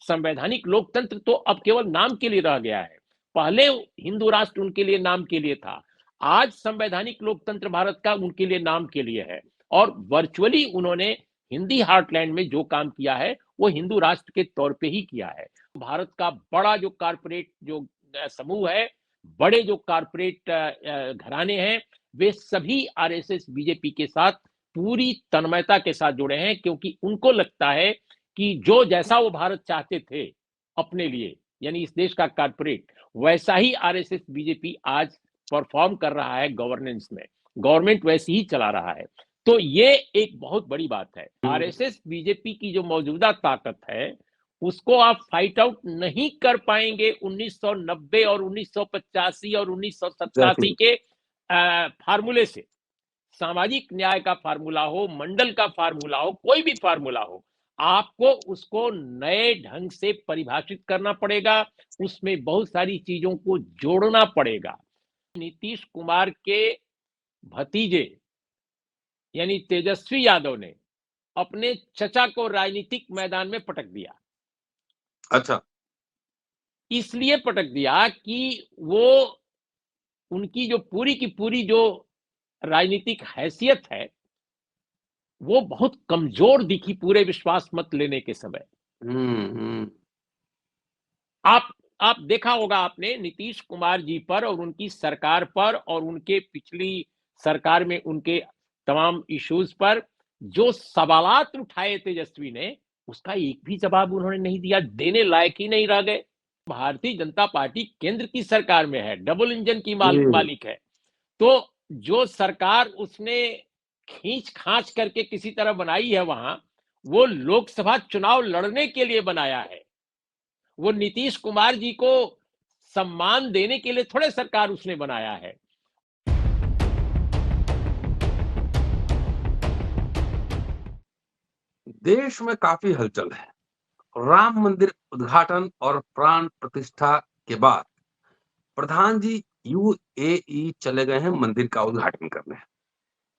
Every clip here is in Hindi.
संवैधानिक लोकतंत्र तो अब केवल नाम के लिए रह गया है। पहले हिंदू राष्ट्र उनके लिए नाम के लिए था। आज संवैधानिक लोकतंत्र भारत का उनके लिए नाम के लिए है। और वर्चुअली उन्होंने हिंदी हार्टलैंड में जो काम किया है वो हिंदू राष्ट्र के तौर पे ही किया है। भारत का बड़ा जो कारपोरेट जो समूह है, बड़े जो कारपोरेट घराने हैं, वे सभी आरएसएस बीजेपी के साथ पूरी तन्मयता के साथ जुड़े हैं, क्योंकि उनको लगता है कि जो जैसा वो भारत चाहते थे अपने लिए, यानी इस देश का कारपोरेट, वैसा ही आरएसएस बीजेपी आज परफॉर्म कर रहा है गवर्नेंस में। गवर्नमेंट वैसे ही चला रहा है। तो ये एक बहुत बड़ी बात है। आरएसएस बीजेपी की जो मौजूदा ताकत है, उसको आप फाइट आउट नहीं कर पाएंगे 1990 और 1985 और 1987 के फार्मूले से। सामाजिक न्याय का फार्मूला हो, मंडल का फार्मूला हो, कोई भी फार्मूला हो, आपको उसको नए ढंग से परिभाषित करना पड़ेगा। उसमें बहुत सारी चीजों को जोड़ना पड़ेगा। नीतीश कुमार के भतीजे यानी तेजस्वी यादव ने अपने चचा को राजनीतिक मैदान में पटक दिया। अच्छा, इसलिए पटक दिया कि वो उनकी जो पूरी की पूरी जो राजनीतिक हैसियत है, वो बहुत कमजोर दिखी पूरे विश्वास मत लेने के समय। आप आप देखा होगा आपने नीतीश कुमार जी पर और उनकी सरकार पर और उनके पिछली सरकार में उनके तमाम इश्यूज पर जो सवालात उठाए तेजस्वी ने, उसका एक भी जवाब उन्होंने नहीं दिया, देने लायक ही नहीं रह गए। भारतीय जनता पार्टी केंद्र की सरकार में है, डबल इंजन की मालिक है। तो जो सरकार उसने खींच खांच करके किसी तरह बनाई है वहां, वो लोकसभा चुनाव लड़ने के लिए बनाया है। वो नीतीश कुमार जी को सम्मान देने के लिए थोड़े सरकार उसने बनाया है। देश में काफी हलचल है। राम मंदिर उद्घाटन और प्राण प्रतिष्ठा के बाद प्रधान जी यूएई चले गए हैं मंदिर का उद्घाटन करने,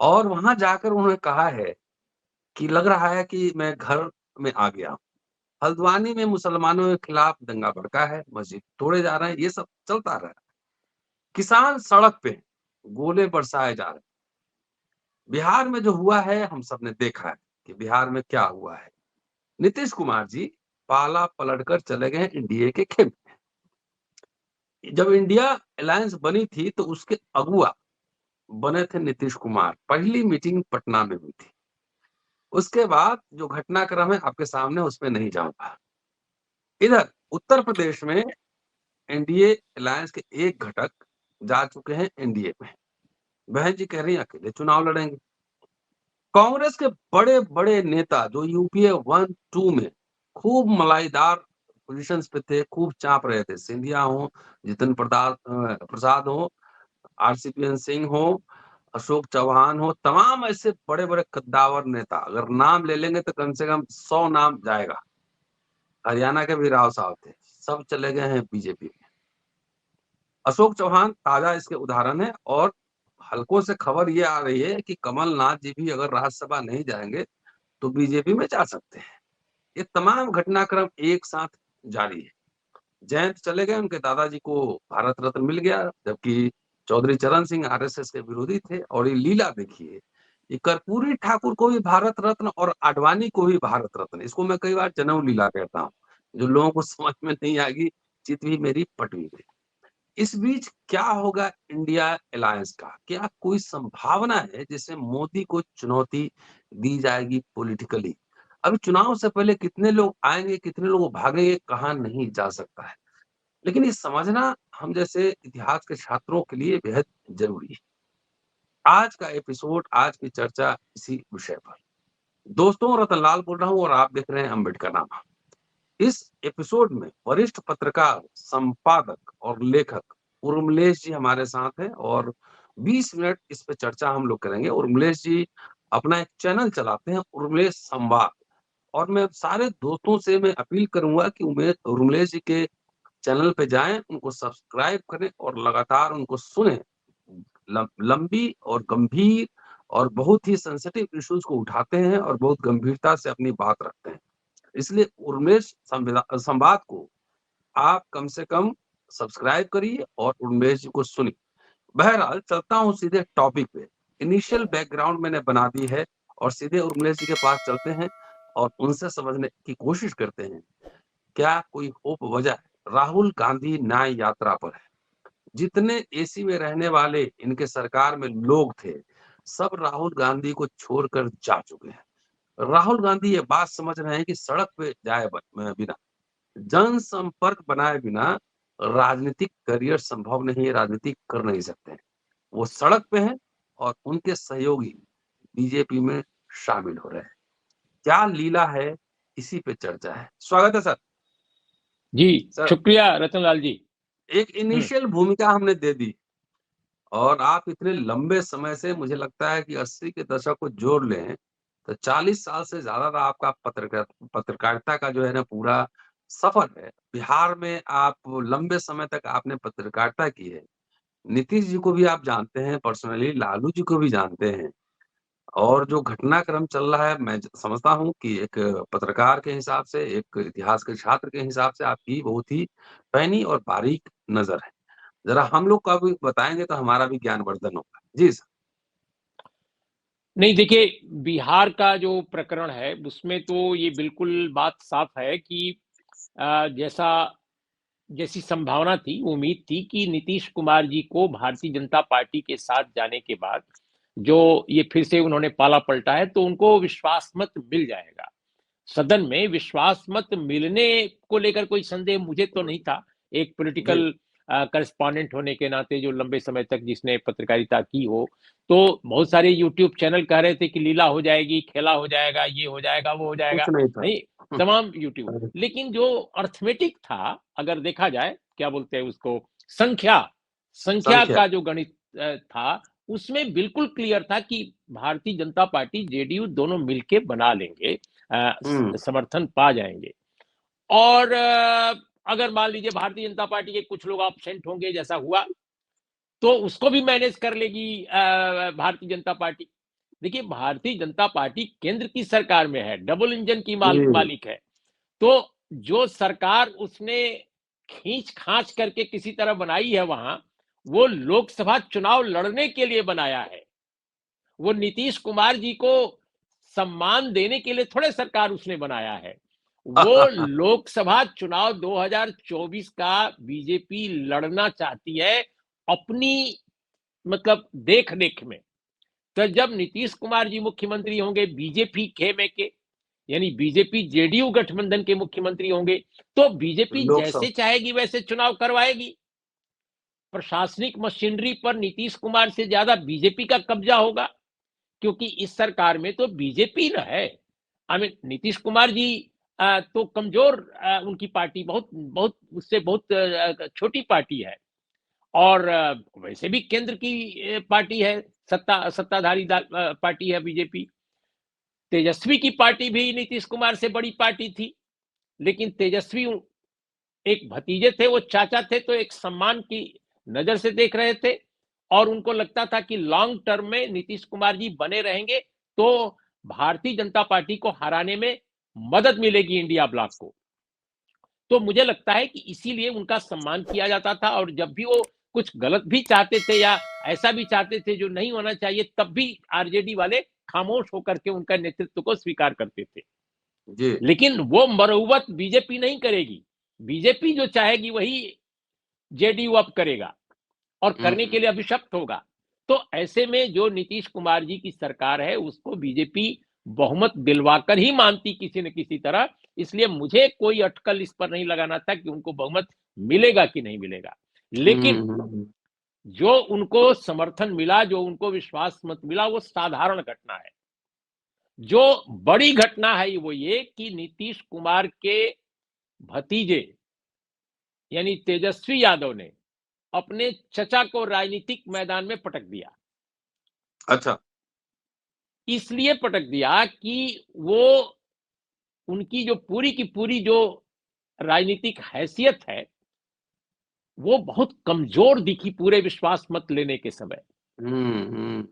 और वहां जाकर उन्होंने कहा है कि लग रहा है कि मैं घर में आ गया। हल्द्वानी में मुसलमानों के खिलाफ दंगा भड़का है, मस्जिद तोड़े जा रहे हैं, ये सब चलता रहा। किसान सड़क पे गोले बरसाए जा रहे हैं। बिहार में जो हुआ है हम सबने देखा है कि बिहार में क्या हुआ है। नीतीश कुमार जी पाला पलटकर चले गए एनडीए के खेम में। जब इंडिया अलायंस बनी थी तो उसके अगुआ बने थे नीतीश कुमार। पहली मीटिंग पटना में हुई थी। उसके बाद जो घटनाक्रम है आपके सामने, उसमें नहीं जाऊंगा। इधर उत्तर प्रदेश में एनडीए अलायंस के एक घटक जा चुके हैं एनडीए में। बहन जी कह रही हैं अकेले चुनाव लड़ेंगे। कांग्रेस के बड़े बड़े नेता जो यूपीए 1-2 में खूब मलाईदार पोजीशंस पे थे, खूब चाप रहे थे, सिंधिया हो, जितिन प्रसाद हो, आरसीपीएन सिंह हो, अशोक चौहान हो, तमाम ऐसे बड़े बड़े कद्दावर नेता अगर नाम ले लेंगे तो कम से कम 100 नाम जाएगा। हरियाणा के भी राव साहब थे, सब चले गए हैं बीजेपी में। अशोक चौहान ताजा इसके उदाहरण है। और हल्कों से खबर ये आ रही है कि कमलनाथ जी भी अगर राज्यसभा नहीं जाएंगे तो बीजेपी में जा सकते हैं। ये तमाम घटनाक्रम एक साथ जारी है। जयंत चले गए, उनके दादाजी को भारत रत्न मिल गया, जबकि चौधरी चरण सिंह आरएसएस के विरोधी थे। और ये लीला देखिए, ये कर्पूरी ठाकुर को भी भारत रत्न और आडवाणी को भी भारत रत्न। इसको मैं कई बार जनेऊ लीला कहता हूँ, जो लोगों को समझ में नहीं आएगी, चित भी मेरी पट भी गई। इस बीच क्या होगा इंडिया अलायंस का? क्या कोई संभावना है जिससे मोदी को चुनौती दी जाएगी पॉलिटिकली? अभी चुनाव से पहले कितने लोग आएंगे, कितने लोग भागेंगे, कहा नहीं जा सकता है। लेकिन ये समझना हम जैसे इतिहास के छात्रों के लिए बेहद जरूरी है। आज का एपिसोड, आज की चर्चा इसी विषय पर। दोस्तों, रतनलाल बोल रहा हूँ और आप देख रहे हैं अम्बेडकरनामा। इस एपिसोड में वरिष्ठ पत्रकार, संपादक और लेखक उर्मिलेश जी हमारे साथ हैं, और 20 मिनट इस पे चर्चा हम लोग करेंगे। उर्मिलेश जी अपना एक चैनल चलाते हैं, उर्मिलेश संवाद। और मैं सारे दोस्तों से मैं अपील करूंगा कि उर्मिलेश जी के चैनल पे जाएं, उनको सब्सक्राइब करें और लगातार उनको सुने। लंबी और गंभीर और बहुत ही सेंसिटिव इश्यूज को उठाते हैं और बहुत गंभीरता से अपनी बात रखते हैं। इसलिए उर्मेश संवाद को आप कम से कम सब्सक्राइब करिए और उर्मेश जी को सुनिए। बहरहाल चलता हूँ सीधे टॉपिक पे। इनिशियल बैकग्राउंड मैंने बना दी है और सीधे उर्मिला जी के पास चलते हैं और उनसे समझने की कोशिश करते हैं, क्या कोई होप वजह है? राहुल गांधी न्याय यात्रा पर है। जितने एसी में रहने वाले इनके सरकार में लोग थे, सब राहुल गांधी को छोड़कर जा चुके हैं। राहुल गांधी ये बात समझ रहे हैं कि सड़क पे जाए बिना, जनसंपर्क बनाए बिना राजनीतिक करियर संभव नहीं है, राजनीति कर नहीं सकते हैं। वो सड़क पे हैं और उनके सहयोगी बीजेपी में शामिल हो रहे हैं। क्या लीला है, इसी पे चर्चा है। स्वागत है सर। जी, सर, शुक्रिया रतनलाल जी। एक इनिशियल भूमिका हमने दे दी और आप इतने लंबे समय से, मुझे लगता है कि 80 के दशक को जोड़ लें तो 40 साल से ज्यादा का आपका पत्रकारिता का जो है ना पूरा सफर है। बिहार में आप लंबे समय तक आपने पत्रकारिता की है। नीतीश जी को भी आप जानते हैं पर्सनली, लालू जी को भी जानते हैं और जो घटनाक्रम चल रहा है, मैं समझता हूँ कि एक पत्रकार के हिसाब से, एक इतिहास के छात्र के हिसाब से आपकी बहुत ही पैनी और बारीक नज़र है। ज़रा हम लोग का भी बताएँगे तो हमारा भी ज्ञानवर्धन होगा। जी सर। नहीं देखिए, बिहार का जो प्रकरण है उसमें तो ये बिल्कुल बात साफ है कि जैसा जैसी संभावना थी, उम्मीद थी कि नीतीश कुमार जी को भारतीय जनता पार्टी के साथ जाने के बाद जो ये फिर से उन्होंने पाला पलटा है, तो उनको विश्वास मत मिल जाएगा। सदन में विश्वास मत मिलने को लेकर कोई संदेह मुझे तो नहीं था। एक जी। पॉलिटिकल करेस्पॉन्डेंट होने के नाते जो लंबे समय तक जिसने पत्रकारिता की हो, तो बहुत सारे यूट्यूब चैनल कह रहे थे कि लीला हो जाएगी, खेला हो जाएगा, ये हो जाएगा, वो हो कुछ जाएगा। नहीं था। नहीं, तमाम यूट्यूब, लेकिन जो अर्थमेटिक था, अगर देखा जाए, क्या बोलते हैं उसको, संख्या संख्या संख्या। का जो गणित था, उसमें बिल्कुल क्लियर था कि भारतीय जनता पार्टी, जेडीयू दोनों मिलके बना लेंगे, हुँ। समर्थन पा जाएंगे। और अगर मान लीजिए भारतीय जनता पार्टी के कुछ लोग absent होंगे, जैसा हुआ, तो उसको भी मैनेज कर लेगी भारतीय जनता पार्टी। देखिए, भारतीय जनता पार्टी केंद्र की सरकार में है, डबल इंजन की जी। मालिक है। तो जो सरकार उसने खींच खांच करके किसी तरह बनाई है वहां, वो लोकसभा चुनाव लड़ने के लिए बनाया है। वो नीतीश कुमार जी को सम्मान देने के लिए थोड़े सरकार उसने बनाया है। वो लोकसभा चुनाव 2024 का बीजेपी लड़ना चाहती है अपनी, मतलब देख रेख में। तो जब नीतीश कुमार जी मुख्यमंत्री होंगे बीजेपी खेमे के, यानी बीजेपी जेडीयू गठबंधन के मुख्यमंत्री होंगे, तो बीजेपी लोकसभा। जैसे चाहेगी वैसे चुनाव करवाएगी। प्रशासनिक मशीनरी पर नीतीश कुमार से ज्यादा बीजेपी का कब्जा होगा, क्योंकि इस सरकार में तो बीजेपी न है। आई मीन नीतीश कुमार जी तो कमजोर, उनकी पार्टी बहुत बहुत उससे बहुत छोटी पार्टी है। और वैसे भी केंद्र की पार्टी है, सत्ताधारी पार्टी है बीजेपी। तेजस्वी की पार्टी भी नीतीश कुमार से बड़ी पार्टी थी, लेकिन तेजस्वी एक भतीजे थे, वो चाचा थे, तो एक सम्मान की नजर से देख रहे थे। और उनको लगता था कि लॉन्ग टर्म में नीतीश कुमार जी बने रहेंगे तो भारतीय जनता पार्टी को हराने में मदद मिलेगी इंडिया ब्लॉक को। तो मुझे लगता है कि इसीलिए उनका सम्मान किया जाता था, और जब भी वो कुछ गलत भी चाहते थे या ऐसा भी चाहते थे जो नहीं होना चाहिए, तब भी आरजेडी वाले खामोश होकर के उनका नेतृत्व को स्वीकार करते थे। जी। लेकिन वो मरौवत बीजेपी नहीं करेगी। बीजेपी जो चाहेगी वही जेडीयू अब करेगा, और हुँ, करने के हुँ। लिए अभिशप्त होगा। तो ऐसे में जो नीतीश कुमार जी की सरकार है, उसको बीजेपी बहुमत दिलवाकर ही मानती किसी न किसी तरह। इसलिए मुझे कोई अटकल इस पर नहीं लगाना था कि उनको बहुमत मिलेगा कि नहीं मिलेगा। हुँ, लेकिन हुँ, हुँ। जो उनको समर्थन मिला, जो उनको विश्वास मत मिला, वो साधारण घटना है। जो बड़ी घटना है वो ये कि नीतीश कुमार के भतीजे यानी तेजस्वी यादव ने अपने चचा को राजनीतिक मैदान में पटक दिया। अच्छा। इसलिए पटक दिया कि वो, उनकी जो पूरी की पूरी जो राजनीतिक हैसियत है, वो बहुत कमजोर दिखी पूरे विश्वास मत लेने के समय। हुँ, हुँ।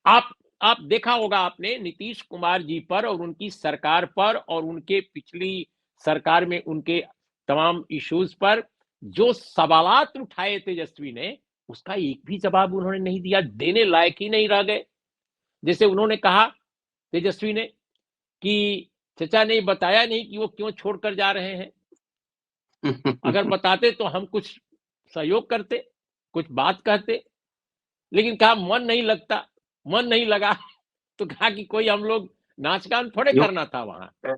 आप आप देखा होगा आपने नीतीश कुमार जी पर और उनकी सरकार पर और उनके पिछली सरकार में उनके तमाम इश्यूज पर जो सवालात उठाए तेजस्वी ने, उसका एक भी जवाब उन्होंने नहीं दिया, देने लायक ही नहीं रह गए। जैसे उन्होंने कहा तेजस्वी ने कि चचा ने बताया नहीं कि वो क्यों छोड़कर जा रहे हैं, अगर बताते तो हम कुछ सहयोग करते, कुछ बात कहते, लेकिन कहा मन नहीं लगता, मन नहीं लगा तो कहा कि कोई हम लोग नाच गान थोड़े यूँ करना था वहां।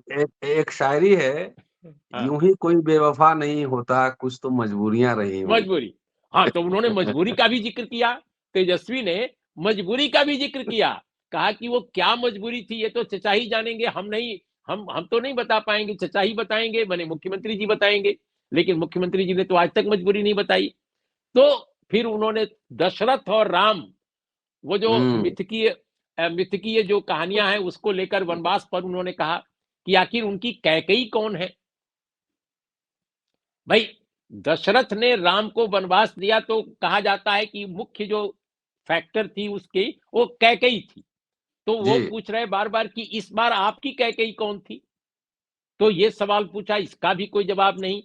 एक शायरी है, हाँ, यूं ही कोई बेवफा नहीं होता, कुछ तो मजबूरियां रही होंगी। मजबूरी। हाँ, तो उन्होंने मजबूरी का भी जिक्र किया, तेजस्वी ने मजबूरी का भी जिक्र किया, कहा कि वो क्या मजबूरी थी ये तो चचा ही जानेंगे, हम नहीं, हम तो नहीं बता पाएंगे, चचा ही बताएंगे, माने मुख्यमंत्री जी बताएंगे। लेकिन मुख्यमंत्री जी ने तो आज तक मजबूरी नहीं बताई। तो फिर उन्होंने दशरथ और राम, वो जो हुँ। मिथकीय जो कहानियां हैं उसको लेकर वनवास पर उन्होंने कहा कि आखिर उनकी कैकेयी कौन है। भाई, दशरथ ने राम को वनवास दिया तो कहा जाता है कि मुख्य जो फैक्टर थी उसकी वो कैकेयी थी। तो वो जी, पूछ रहे बार बार कि इस बार आपकी कैकेयी कौन थी। तो ये सवाल पूछा, इसका भी कोई जवाब नहीं।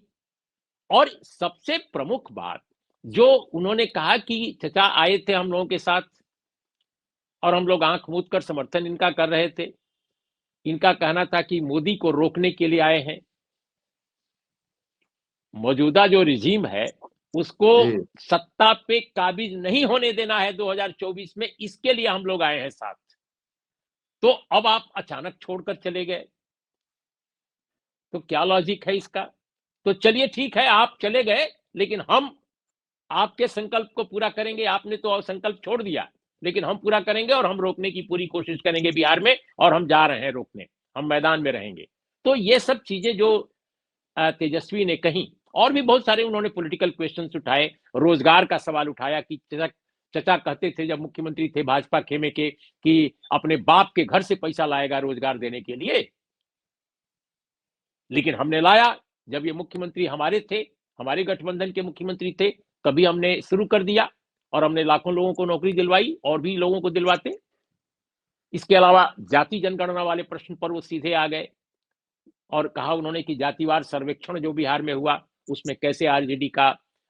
और सबसे प्रमुख बात जो उन्होंने कहा कि चचा आए थे हम लोगों के साथ और हम लोग आंख मूंद कर समर्थन इनका कर रहे थे। इनका कहना था कि मोदी को रोकने के लिए आए हैं, मौजूदा जो रिजीम है उसको जी। सत्ता पे काबिज नहीं होने देना है 2024 में, इसके लिए हम लोग आए हैं साथ। तो अब आप अचानक छोड़कर चले गए, तो क्या लॉजिक है इसका। तो चलिए ठीक है, आप चले गए, लेकिन हम आपके संकल्प को पूरा करेंगे। आपने तो संकल्प छोड़ दिया, लेकिन हम पूरा करेंगे और हम रोकने की पूरी कोशिश करेंगे बिहार में, और हम जा रहे हैं रोकने, हम मैदान में रहेंगे। तो ये सब चीजें जो तेजस्वी ने कही, और भी बहुत सारे उन्होंने पॉलिटिकल क्वेश्चंस उठाए, रोजगार का सवाल उठाया कि चचा चचा कहते थे जब मुख्यमंत्री थे भाजपा खेमे के कि अपने बाप के घर से पैसा लाएगा रोजगार देने के लिए, लेकिन हमने लाया। जब ये मुख्यमंत्री हमारे थे, हमारे गठबंधन के मुख्यमंत्री थे, तभी हमने शुरू कर दिया और हमने लाखों लोगों को नौकरी दिलवाई और भी लोगों को दिलवाते। इसके अलावा जाति जनगणना वाले प्रश्न पर वो सीधे आ गए और कहा उन्होंने कि जातिवार सर्वेक्षण जो बिहार में हुआ उसमें कैसे आरजेडी का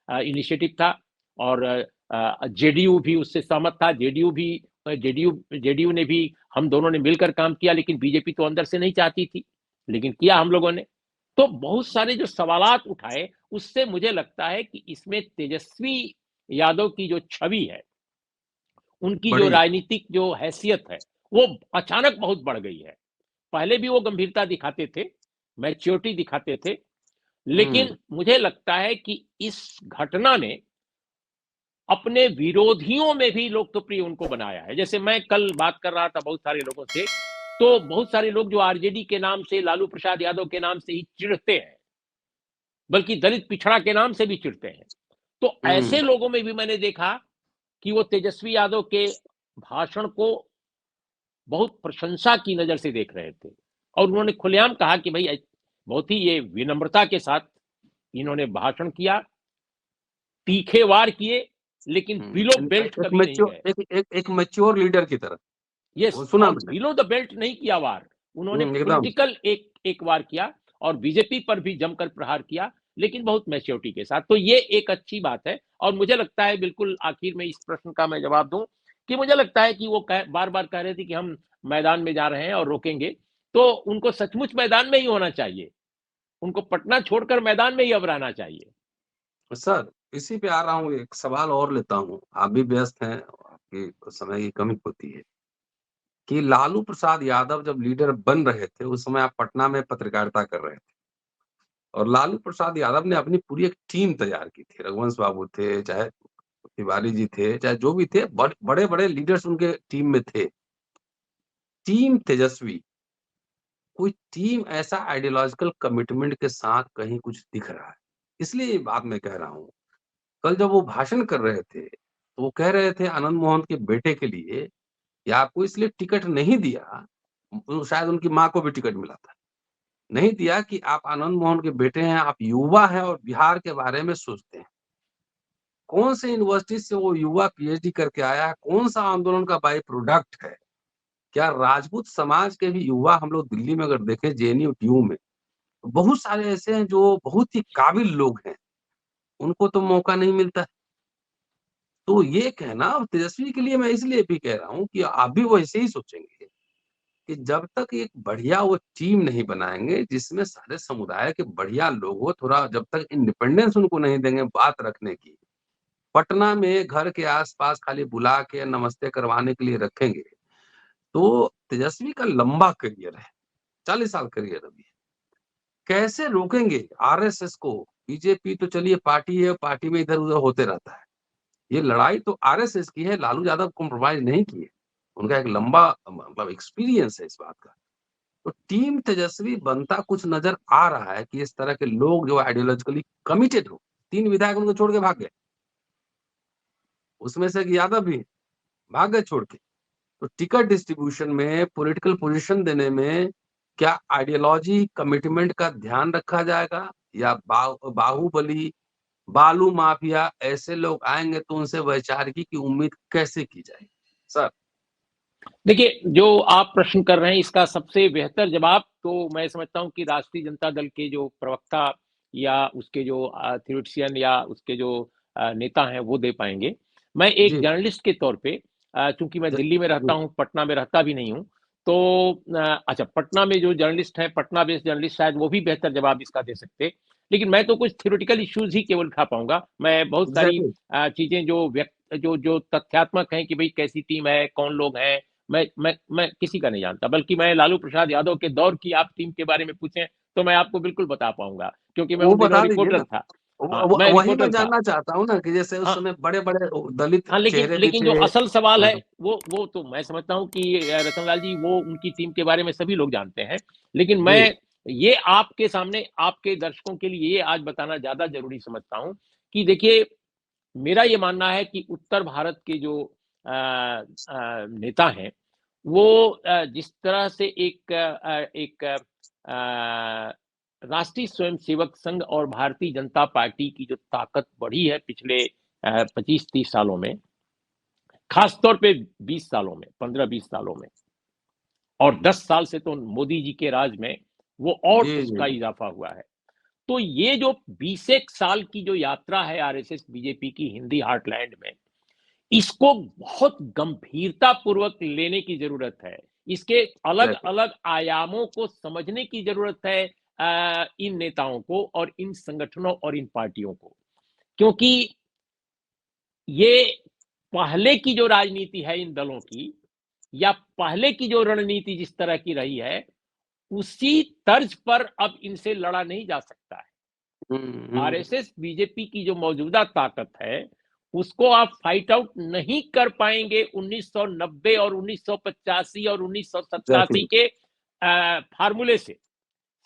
इनिशिएटिव था, और जेडीयू भी उससे सहमत था। जेडीयू ने भी, हम दोनों ने मिलकर काम किया, लेकिन बीजेपी तो अंदर से नहीं चाहती थी, लेकिन किया हम लोगों ने। तो बहुत सारे जो सवालात उठाए, उससे मुझे लगता है कि इसमें तेजस्वी यादव की जो छवि है, उनकी जो बड़ी राजनीतिक जो हैसियत है, वो अचानक बहुत बढ़ गई है। पहले भी वो गंभीरता दिखाते थे, मैच्योरिटी दिखाते थे, हुँ। लेकिन मुझे लगता है कि इस घटना ने अपने विरोधियों में भी लोकप्रिय उनको बनाया है। जैसे मैं कल बात कर रहा था बहुत सारे लोगों से, तो बहुत सारे लोग जो आरजेडी के नाम से, लालू प्रसाद यादव के नाम से ही चिढ़ते हैं, बल्कि दलित पिछड़ा के नाम से भी चिढ़ते हैं। तो हुँ। ऐसे लोगों में भी मैंने देखा कि वो तेजस्वी यादव के भाषण को बहुत प्रशंसा की नजर से देख रहे थे, और उन्होंने खुलेआम कहा कि भाई बहुत ही ये विनम्रता के साथ इन्होंने भाषण किया, तीखे वार किए, लेकिन हुँ। बिलो एन ए बेल्ट एक कभी नहीं मैच्योर गए। एक मैच्योर लीडर की तरह, यस, वो सुना और मैंने। बिलो द बेल्ट नहीं किया वार, उन्होंने एकदम। पॉलिटिकल एक एक वार किया और बीजेपी पर भी जमकर प्रहार किया, लेकिन बहुत मैच्योरिटी के साथ। तो ये एक अच्छी बात है, और मुझे लगता है बिल्कुल आखिर में इस प्रश्न का मैं जवाब दूं कि मुझे लगता है कि वो बार बार कह रहे थे कि हम मैदान में जा रहे हैं और रोकेंगे, तो उनको सचमुच मैदान में ही होना चाहिए, उनको पटना छोड़कर मैदान में ही अब रहना चाहिए। सर, इसी पे आ रहा हूँ, एक सवाल और लेता हूँ। आप भी व्यस्त हैं, आपकी समय की कमी होती है, कि लालू प्रसाद यादव जब लीडर बन रहे थे, उस समय आप पटना में पत्रकारिता कर रहे थे और लालू प्रसाद यादव ने अपनी पूरी एक टीम तैयार की थी। रघुवंश बाबू थे, चाहे तिवारी जी थे, चाहे जो भी थे, बड़े-बड़े लीडर्स उनके टीम में थे। टीम तेजस्वी, कोई टीम ऐसा आइडियोलॉजिकल कमिटमेंट के साथ कहीं कुछ दिख रहा है। इसलिए ये बात मैं कह रहा हूँ। कल जब वो भाषण कर रहे थे, तो वो कह रहे थे आनंद मोहन के बेटे के लिए कि आपको इसलिए टिकट नहीं दिया, शायद उनकी माँ को भी टिकट मिला था। नहीं दिया कि आप आनंद मोहन के बेटे हैं, आप युवा हैं और बिहार के बारे में सोचते हैं। कौन से यूनिवर्सिटी से वो युवा पीएचडी करके आया है, कौन-सा आंदोलन का बाय प्रोडक्ट है, क्या राजपूत समाज के भी युवा हम लोग दिल्ली में अगर देखें जेएनयू टीयू में, तो बहुत सारे ऐसे हैं जो बहुत ही काबिल लोग हैं, उनको तो मौका नहीं मिलता है। तो ये कहना तेजस्वी के लिए मैं इसलिए भी कह रहा हूँ कि आप भी वैसे ही सोचेंगे कि जब तक एक बढ़िया वो टीम नहीं बनाएँगे जिसमें सारे समुदाय के बढ़िया लोग हो, थोड़ा जब तक इंडिपेंडेंस उनको नहीं देंगे बात रखने की, पटना में घर के आस-पास खाली बुला के नमस्ते करवाने के लिए रखेंगे, तो तेजस्वी का लंबा करियर है, 40 साल करियर अभी है। कैसे रोकेंगे आरएसएस को? बीजेपी तो चलिए पार्टी है, पार्टी में इधर-उधर होते रहता है। ये लड़ाई तो आरएसएस की है, लालू यादव कॉम्प्रोमाइज़ नहीं किए। उनका एक लंबा मतलब एक्सपीरियंस है इस बात का। तो टीम तेजस्वी बनता कुछ नज़र आ रहा है कि इस तरह के लोग जो आइडियोलॉजिकली कमिटेड हो। 3 विधायक उनको छोड़ के भाग गए। उसमें से एक यादव भी भाग गए छोड़ के। तो टिकट डिस्ट्रीब्यूशन में, पॉलिटिकल पोज़ीशन देने में क्या आइडियोलॉजी, कमिटमेंट का ध्यान रखा जाएगा या बाहुबली, बालू माफिया ऐसे लोग आएँगे तो उनसे वैचारिकी की उम्मीद कैसे की जाएगी? सर। देखिए, जो आप प्रश्न कर रहे हैं इसका सबसे बेहतर जवाब तो मैं समझता हूँ कि राष्ट्रीय जनता दल के जो प्रवक्ता या उसके जो थ्योरेटिशियन या उसके जो नेता हैं वो दे पाएँगे। मैं एक जी, जर्नलिस्ट के तौर पे चूँकि मैं ज दिल्ली में रहता जी, हूँ, पटना में रहता भी नहीं हूँ, तो अच्छा पटना में जो जर्नलिस्ट हैं, पटना बेस्ड जर्नलिस्ट शायद वो भी बेहतर जवाब इसका दे सकते। लेकिन मैं तो कुछ थ्योरेटिकल इश्यूज़ ही केवल उठा पाऊँगा। मैं बहुत सारी एग्ज़ैक्टली। चीज़ें जो तथ्यात्मक हैं कि भई कैसी टीम है, कौन लोग हैं, मैं किसी का नहीं जानता, बल्कि मैं लालू प्रसाद यादव के दौर की आप टीम के बारे में पूछें, तो मैं आपको बिल्कुल बता पाऊँगा, क्योंकि मैं वो उन दिनों बता दीजिए रिपोर्टर ना। था। व हाँ, व मैं वही मैं रिपोर्टर था। जानना चाहता हूँ ना कि जैसे उस हाँ, समय बड़े-बड़े दलित हाँ, लेकिन चेहरे भी लेकिन जो थे। असल सवाल है, हाँ, वो तो मैं समझता हूँ कि रतनलाल जी वो उनकी टीम के बारे में सभी लोग जानते हैं। लेकिन जी, मैं ये आपके सामने, आपके दर्शकों के लिए ये आज बताना ज़्यादा ज़रूरी समझता हूँ कि देखिए, मेरा ये मानना है कि उत्तर भारत के जो नेता हैं, वो जिस तरह से एक राष्ट्रीय स्वयंसेवक संघ और भारतीय जनता पार्टी की जो ताकत बढ़ी है पिछले 25-30 सालों में, खास तौर पे 20 सालों में, 15-20 सालों में, और 10 साल से तो मोदी जी के राज में वो और जी, जी, उसका जी। इज़ाफ़ा हुआ है। तो ये जो 20 एक साल की जो यात्रा है आरएसएस बीजेपी की हिंदी हार्टलैंड में, इसको बहुत गंभीरता पूर्वक लेने की ज़रूरत है। इसके एग्ज़ैक्टली। अलग-अलग आयामों को समझने की ज़रूरत है इन नेताओं को और इन संगठनों और इन पार्टियों को। क्योंकि ये पहले की जो राजनीति है इन दलों की, या पहले की जो रणनीति जिस तरह की रही है, उसी तर्ज पर अब इनसे लड़ा नहीं जा सकता है। हुँ, हुँ। आरएसएस बीजेपी की जो मौजूदा ताकत है, उसको आप फाइट आउट नहीं कर पाएँगे 1990 और 1985 और 1987 एग्ज़ैक्टली। के फ़ॉर्मूले से।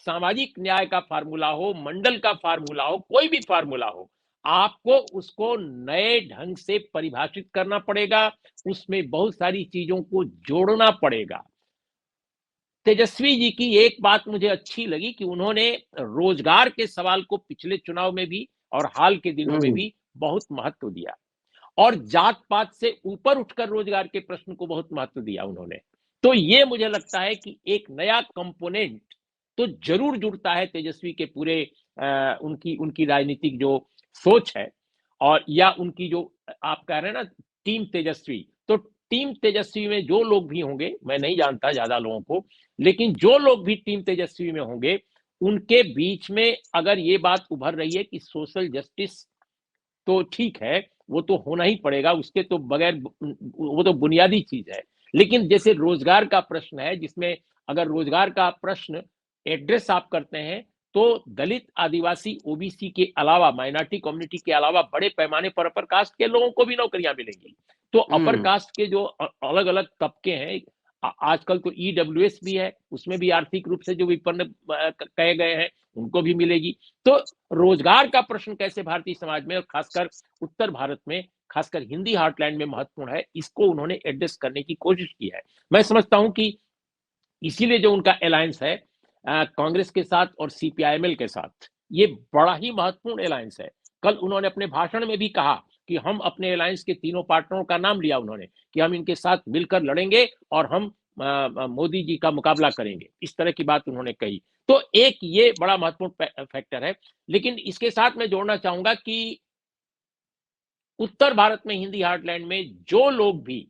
सामाजिक न्याय का फ़ॉर्मूला हो, मंडल का फ़ॉर्मूला हो, कोई भी फ़ॉर्मूला हो, आपको उसको नए ढंग से परिभाषित करना पड़ेगा, उसमें बहुत सारी चीज़ों को जोड़ना पड़ेगा। तेजस्वी जी की एक बात मुझे अच्छी लगी कि उन्होंने रोजगार के सवाल को पिछले चुनाव में भी और हाल के दिनों में हुँ, भी बहुत महत्व दिया, और जात-पात से ऊपर उठकर रोजगार के प्रश्न को बहुत महत्व दिया उन्होंने। तो ये मुझे लगता है कि एक नया कंपोनेंट तो ज़रूर जुड़ता है तेजस्वी के पूरे उनकी उनकी राजनीतिक जो सोच है, और या उनकी जो आप कह रहे हैं ना टीम तेजस्वी, तो टीम तेजस्वी में जो लोग भी होंगे, मैं नहीं जानता ज़्यादा लोगों को, लेकिन जो लोग भी टीम तेजस्वी में होंगे, उनके बीच में अगर ये बात उभर रही है कि सोशल जस्टिस तो ठीक है, वो तो होना ही पड़ेगा, उसके तो बगैर वो तो बुनियादी चीज़ है। लेकिन जैसे रोज़गार का प्रश्न है, जिसमें अगर रोज़गार का प्रश्न एड्रेस आप करते हैं, तो दलित, आदिवासी, ओबीसी के अलावा, माइनॉरिटी कम्युनिटी के अलावा बड़े पैमाने पर अपर कास्ट के लोगों को भी नौकरियाँ मिलेंगी। तो अपर हुँ। कास्ट के जो अलग-अलग तबके हैं, आजकल तो ईडब्ल्यूएस भी है, उसमें भी आर्थिक रूप से जो विपन्न कहे गए हैं, उनको भी मिलेगी। तो रोजगार का प्रश्न कैसे भारतीय समाज में और खासकर उत्तर भारत में, खासकर हिंदी हार्टलैंड में महत्वपूर्ण है, इसको उन्होंने एड्रेस करने की कोशिश की है। मैं समझता हूं कि इसीलिए जो उनका अलायंस है कांग्रेस के साथ और सीपीआईएमएल के साथ, ये बड़ा ही महत्वपूर्ण अलायंस है। कल उन्होंने अपने भाषण में भी कहा कि हम अपने अलायंस के तीनों पार्टनरों का नाम लिया उन्होंने, कि हम इनके साथ मिलकर लड़ेंगे और हम मोदी जी का मुकाबला करेंगे, इस तरह की बात उन्होंने कही। तो एक ये बड़ा महत्वपूर्ण फैक्टर है। लेकिन इसके साथ मैं जोड़ना चाहूंगा कि उत्तर भारत में, हिंदी हार्टलैंड में जो लोग भी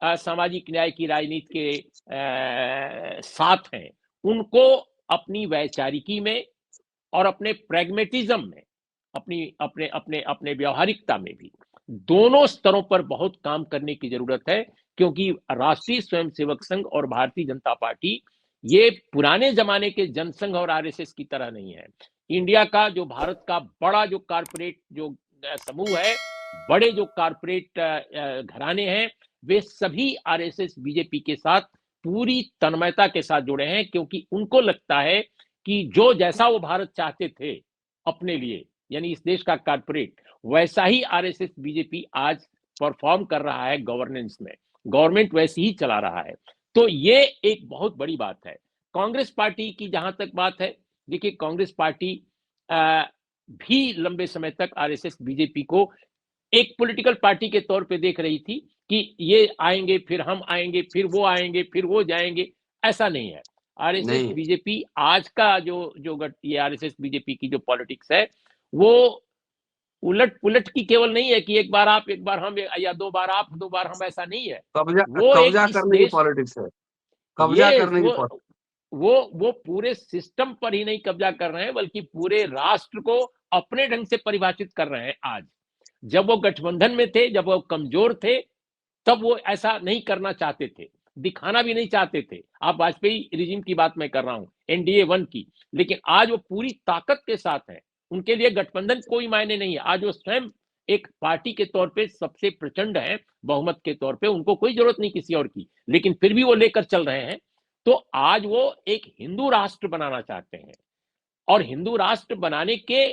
सामाजिक न्याय की राजनीति के साथ हैं, उनको अपनी वैचारिकी में और अपने प्रैग्मेटिज्म में, अपनी अपने अपने अपने व्यवहारिकता में भी, दोनों स्तरों पर बहुत काम करने की जरूरत है। क्योंकि राष्ट्रीय स्वयंसेवक संघ और भारतीय जनता पार्टी ये पुराने जमाने के जनसंघ और आरएसएस की तरह नहीं है। इंडिया का जो, भारत का बड़ा जो कारपोरेट जो समूह है, बड़े जो कारपोरेट घराने हैं, वे सभी आरएसएस बीजेपी के साथ पूरी तन्मयता के साथ जुड़े हैं। क्योंकि उनको लगता है कि जो जैसा वो भारत चाहते थे अपने लिए, यानी इस देश का कारपोरेट, वैसा ही आरएसएस बीजेपी आज परफॉर्म कर रहा है गवर्नेंस में, गवर्नमेंट वैसी ही चला रहा है। तो ये एक बहुत बड़ी बात है। कांग्रेस पार्टी की जहां तक बात है, देखिए कांग्रेस पार्टी भी लंबे समय तक आरएसएस बीजेपी को एक पॉलिटिकल पार्टी के तौर पे देख रही थी कि ये आएंगे, फिर हम आएंगे, फिर वो आएंगे, फिर वो जाएंगे। ऐसा नहीं है। आरएसएस नहीं, बीजेपी आज का जो जो ये आरएसएस बीजेपी की जो पॉलिटिक्स है, वो उलट पुलट की केवल नहीं है कि एक बार आप, एक बार हम, या दो बार आप, दो बार हम, ऐसा नहीं है। कब्जा वो एक कब्जा इस करने की देश, पॉलिटिक्स है, कब्जा ये करने की पॉलिटिक्स। वो पूरे सिस्टम पर ही नहीं कब्जा कर रहे हैं, बल्कि पूरे राष्ट्र को अपने ढंग से परिभाषित कर रहे हैं आज। जब वो गठबंधन में थे, जब वो कमजोर थे, तब वो ऐसा नहीं करना चाहते थे, दिखाना भी नहीं चाहते थे। आप वाजपेयी रिजिम की बात मैं कर रहा हूं, एनडीए 1 की। लेकिन आज वो पूरी ताकत के साथ है। उनके लिए गठबंधन कोई मायने नहीं है। आज वो स्वयं एक पार्टी के तौर पे सबसे प्रचंड है, बहुमत के तौर पे। उनको कोई जरूरत नहीं किसी और की, लेकिन फिर भी वो लेकर चल रहे हैं। तो आज वो एक हिंदू राष्ट्र बनाना चाहते हैं, और हिंदू राष्ट्र बनाने के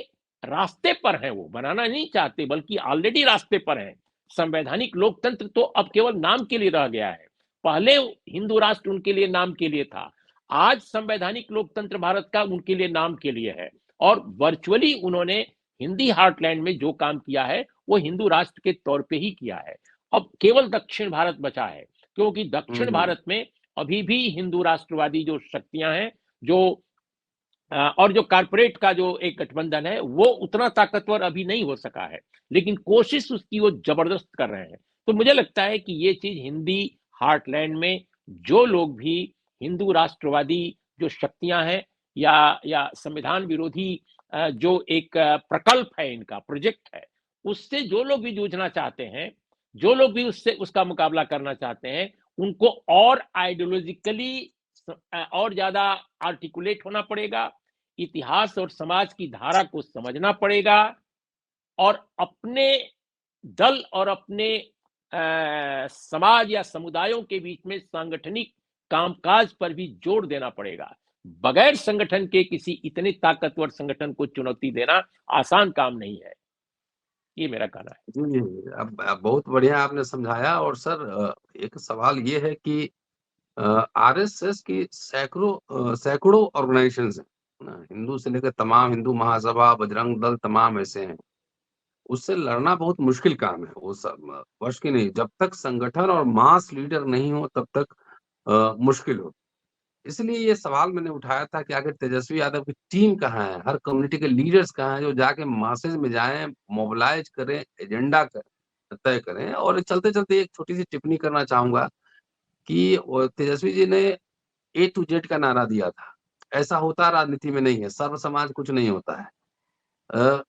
रास्ते पर हैं। वो बनाना नहीं चाहते, बल्कि ऑलरेडी रास्ते पर हैं। संवैधानिक लोकतंत्र तो अब केवल नाम के लिए रह गया है। पहले हिंदू राष्ट्र उनके लिए नाम के लिए था। आज संवैधानिक लोकतंत्र भारत का उनके लिए नाम के लिए है। और वर्चुअली उन्होंने हिंदी हार्टलैंड में जो काम किया है, वो हिंदू राष्ट्र के तौर पे ही किया है। अब केवल दक्षिण भारत बचा है, क्योंकि दक्षिण हम्म। भारत में अभी भी हिंदू राष्ट्रवादी जो शक्तियां हैं, जो और जो कारपोरेट का जो एक गठबंधन है, वो उतना ताकतवर अभी नहीं हो सका है। लेकिन कोशिश उसकी वो जबरदस्त कर रहे हैं। तो मुझे लगता है कि ये चीज हिंदी हार्टलैंड में जो लोग भी हिंदू राष्ट्रवादी जो शक्तियां हैं, या संविधान विरोधी जो एक प्रकल्प है, इनका प्रोजेक्ट है, उससे जो लोग भी जूझना चाहते हैं, जो लोग भी उससे उसका मुकाबला करना चाहते हैं, उनको और आइडियोलॉजिकली और ज्यादा आर्टिकुलेट होना पड़ेगा, इतिहास और समाज की धारा को समझना पड़ेगा, और अपने दल और अपने समाज या समुदायों के बीच में सांगठनिक कामकाज पर भी जोर देना पड़ेगा। बगैर संगठन के किसी इतने ताकतवर संगठन को चुनौती देना आसान काम नहीं है। ये मेरा कहना है। जी, अब बहुत बढ़िया आपने समझाया। और सर, एक सवाल ये है कि आरएसएस की सैकड़ों ऑर्गेनाइजेशंस हैं ना, हिंदू से लेकर तमाम, हिंदू महासभा, बजरंग दल, तमाम ऐसे हैं। उससे लड़ना बहुत मुश्किल काम है, वो सब वश की नहीं। जब तक संगठन और मास लीडर नहीं हो तब तक मुश्किल हो। इसलिए ये सवाल मैंने उठाया था कि आखिर तेजस्वी यादव की टीम कहाँ है, हर कम्युनिटी के लीडर्स कहाँ हैं जो जाके मासेज में जाएं, मोबिलाइज करें, एजेंडा तय करें। और चलते चलते एक छोटी सी टिप्पणी करना चाहूंगा कि तेजस्वी जी ने ए टू जेड का नारा दिया था। ऐसा होता राजनीति में नहीं है, सर्व समाज कुछ नहीं होता है।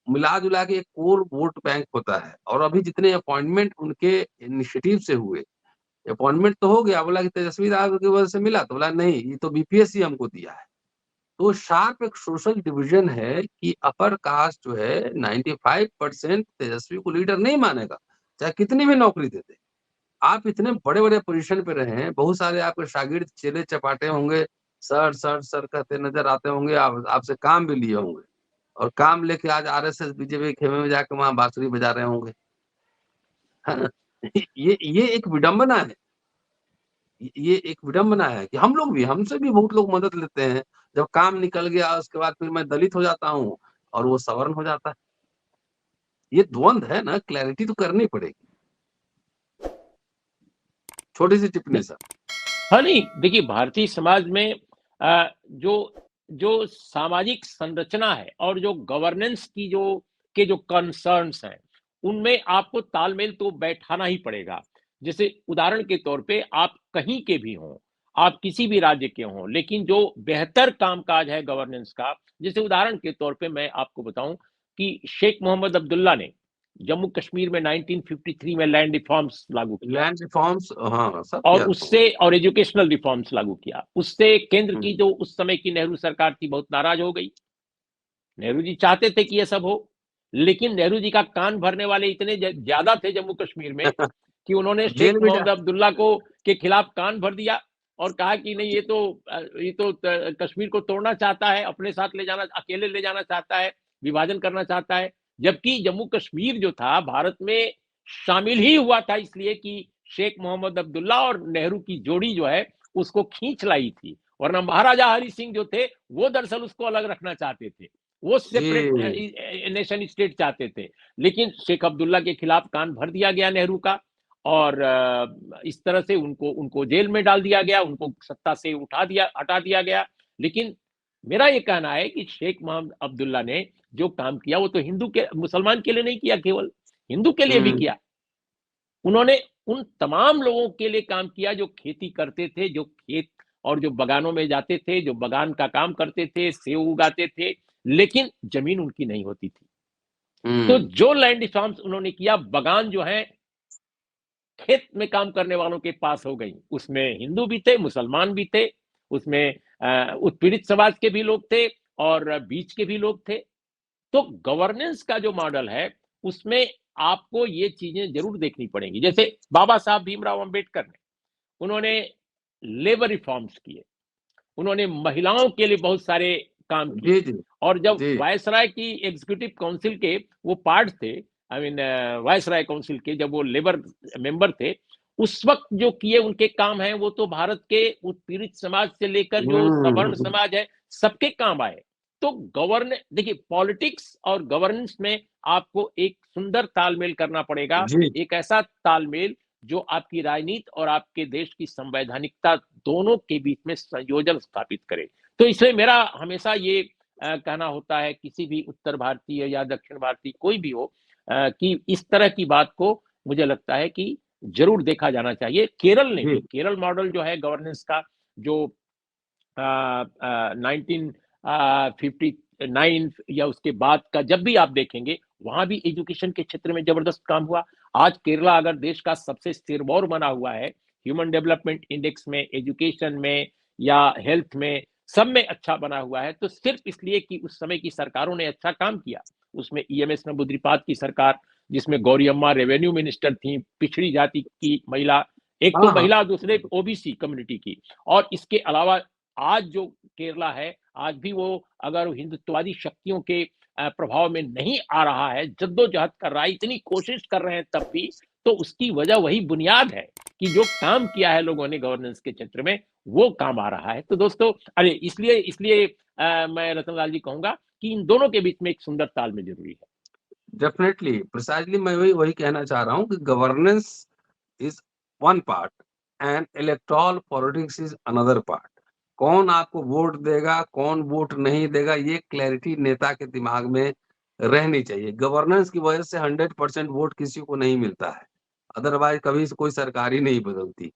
मिला-जुला के एक कोर वोट बैंक होता है। और अभी जितने अपॉइंटमेंट उनके इनिशिएटिव से हुए, अपॉइंटमेंट तो हो गया, बोला कि तेजस्वी यादव की वजह से मिला, तो बोला नहीं, ये तो बीपीएससी हमको दिया है। तो शार्प एक सोशल डिवीजन है कि अपर कास्ट जो है 95% तेजस्वी को लीडर नहीं मानेगा, चाहे कितनी भी नौकरी दे दे। आप इतने बड़े-बड़े पोज़ीशन पे रहे हैं, बहुत सारे आपके शागिर्द चेले-चपाटे होंगे, सर, सर, सर कहते नज़र आते होंगे, आप आपसे काम भी लिए होंगे। और काम लेके आज आरएसएस, बीजेपी के खेमे में जाके वहाँ बांसुरी बजा रहे होंगे, है ना? ये एक विडंबना है। ये एक विडंबना है कि हम लोग भी, हमसे भी बहुत लोग मदद लेते हैं। जब काम निकल गया उसके बाद फिर मैं दलित हो जाता हूँ और वो सवर्ण हो जाता है। ये द्वंद है ना, क्लैरिटी तो करनी पड़ेगी। छोटी सी टिप्पणी सर। हाँ, नहीं, देखिए भारतीय समाज में जो जो सामाजिक संरचना है और जो गवर्नेंस की जो कंसर्न्स हैं, उनमें आपको तालमेल तो बैठाना ही पड़ेगा। जैसे उदाहरण के तौर पे आप कहीं के भी हों, आप किसी भी राज्य के हों, लेकिन जो बेहतर कामकाज है गवर्नेंस का, जैसे उदाहरण के तौर पे मैं आपको बताऊँ कि शेख मोहम्मद अब्दुल्ला ने जम्मू कश्मीर में 1953 में लैंड रिफॉर्म्स लागू किया। लैंड रिफॉर्म्स, हाँ, सब और किया था। उससे और एजुकेशनल रिफॉर्म्स लागू किया। उससे केंद्र की हुँ। जो उस समय की नेहरू सरकार थी बहुत नाराज हो गई। नेहरू जी चाहते थे कि ये सब हो, लेकिन नेहरू जी का कान भरने वाले इतने ज्यादा थे जम्मू कश्मीर में कि उन्होंने शेख जेल भी जा मोहम्मद अब्दुल्ला को के खिलाफ कान भर दिया और कहा कि नहीं, ये तो कश्मीर को तोड़ना चाहता है, अपने साथ ले जाना, अकेले ले जाना चाहता है, विभाजन करना चाहता है। जबकि जम्मू कश्मीर जो था भारत में शामिल ही हुआ था इसलिए कि शेख मोहम्मद अब्दुल्ला और नेहरू की जोड़ी जो है उसको खींच लाई थी, वरना महाराजा हरि सिंह जो थे वो दरअसल उसको अलग रखना चाहते थे, वो सेपरेट जी। नेशन स्टेट चाहते थे। लेकिन शेख अब्दुल्ला के खिलाफ कान भर दिया गया नेहरू का और इस तरह से उनको उनको जेल में डाल दिया गया, उनको सत्ता से हटा दिया गया। लेकिन मेरा ये कहना है कि शेख मोहम्मद अब्दुल्ला ने जो काम किया वो तो हिंदू के मुसलमान के लिए नहीं किया, केवल हिंदू के लिए भी हुँ। किया। उन्होंने उन तमाम लोगों के लिए काम किया जो खेती करते थे, जो खेत और जो बगानों में जाते थे, जो बगान का काम करते थे, सेव उगाते थे, लेकिन जमीन उनकी नहीं होती थी। तो हुँ। जो लैंड रिफॉर्म्स उन्होंने किया, बगान जो है खेत में काम करने वालों के पास हो गई। उसमें हिंदू भी थे, मुसलमान भी थे, उसमें उत्पीड़ित समाज के भी लोग थे और बीच के भी लोग थे। तो गवर्नेंस का जो मॉडल है, उसमें आपको ये चीजें जरूर देखनी पड़ेंगी। जैसे बाबा साहब भीमराव अंबेडकर ने, उन्होंने लेबर रिफॉर्म्स किए, उन्होंने महिलाओं के लिए बहुत सारे काम जी, किए। जी। और जब जी। वायसराय की एग्जीक्यूटिव काउंसिल के वो पार्ट थे, आई मीन वायसराय काउंसिल के जब वो लेबर मेंबर थे, उस वक्त जो किए उनके काम हैं वो तो भारत के उत्पीड़ित समाज से लेकर जो सवर्ण हुँ। समाज है सबके काम आए। तो देखिए पॉलिटिक्स और गवर्नेंस में आपको एक सुंदर तालमेल करना पड़ेगा, जी। एक ऐसा तालमेल जो आपकी राजनीति और आपके देश की संवैधानिकता दोनों के बीच में संयोजन स्थापित करे। तो इसलिए मेरा हमेशा ये कहना होता है किसी भी उत्तर भारतीय या दक्षिण भारतीय कोई भी हो, कि इस तरह की बात को मुझे लगता है कि जरूर देखा जाना चाहिए। केरल ने भी, जी। केरल मॉडल जो है गवर्नेंस का, जो 1959 या उसके बाद का जब भी आप देखेंगे, वहां भी एजुकेशन के क्षेत्र में जबरदस्त काम हुआ। आज केरला अगर देश का सबसे सिरमौर बना हुआ है ह्यूमन डेवलपमेंट इंडेक्स में, एजुकेशन में या हेल्थ में, सब में अच्छा बना हुआ है, तो सिर्फ इसलिए कि उस समय की सरकारों ने अच्छा काम किया। उसमें ईएमएस नबूद्रीपाद की सरकार, जिसमें गौरी अम्मा रेवेन्यू मिनिस्टर थी, पिछड़ी जाति की महिला, एक तो हाँ, हाँ। महिला, दूसरे ओबीसी कम्युनिटी की। और इसके अलावा आज जो केरला है, आज भी वो अगर हिंदुत्ववादी शक्तियों के प्रभाव में नहीं आ रहा है, जद्दोजहद कर रहा है, इतनी कोशिश कर रहे हैं तब भी, तो उसकी वजह वही बुनियाद है कि जो काम किया है लोगों ने गवर्नेंस के क्षेत्र में, वो काम आ रहा है। तो दोस्तों, अरे इसलिए इसलिए मैं रतनलाल जी कहूंगा कि इन दोनों के बीच में एक सुंदर तालमेल जरूरी है। डेफिनिटली, प्रिसाइज़ली मैं वही वही कहना चाह रहा हूँ कि governance is one part and electoral politics is another part. कौन आपको वोट देगा, कौन वोट नहीं देगा, ये क्लैरिटी नेता के दिमाग में रहनी चाहिए। गवर्नेंस की वजह से 100% वोट किसी को नहीं मिलता है। अदरवाइज़ कभी से कोई सरकार ही नहीं बदलती।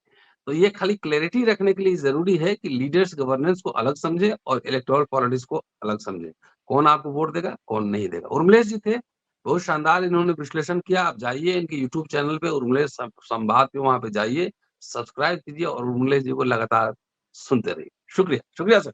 तो ये खाली क्लैरिटी रखने के लिए ज़रूरी है कि लीडर्स गवर्नेंस को अलग समझें और इलेक्टोरल पॉलिटिक्स को अलग समझें। कौन आपको वोट देगा, कौन नहीं देगा। उर्मिलेश जी थे, बहुत शानदार इन्होंने विश्लेषण किया। आप जाइए इनके यूट्यूब चैनल पे उर्मिलेश संवाद पे, वहाँ पे जाइए, सब्सक्राइब कीजिए और उर्मिलेश जी को लगातार सुनते रहिए। शुक्रिया, शुक्रिया सर।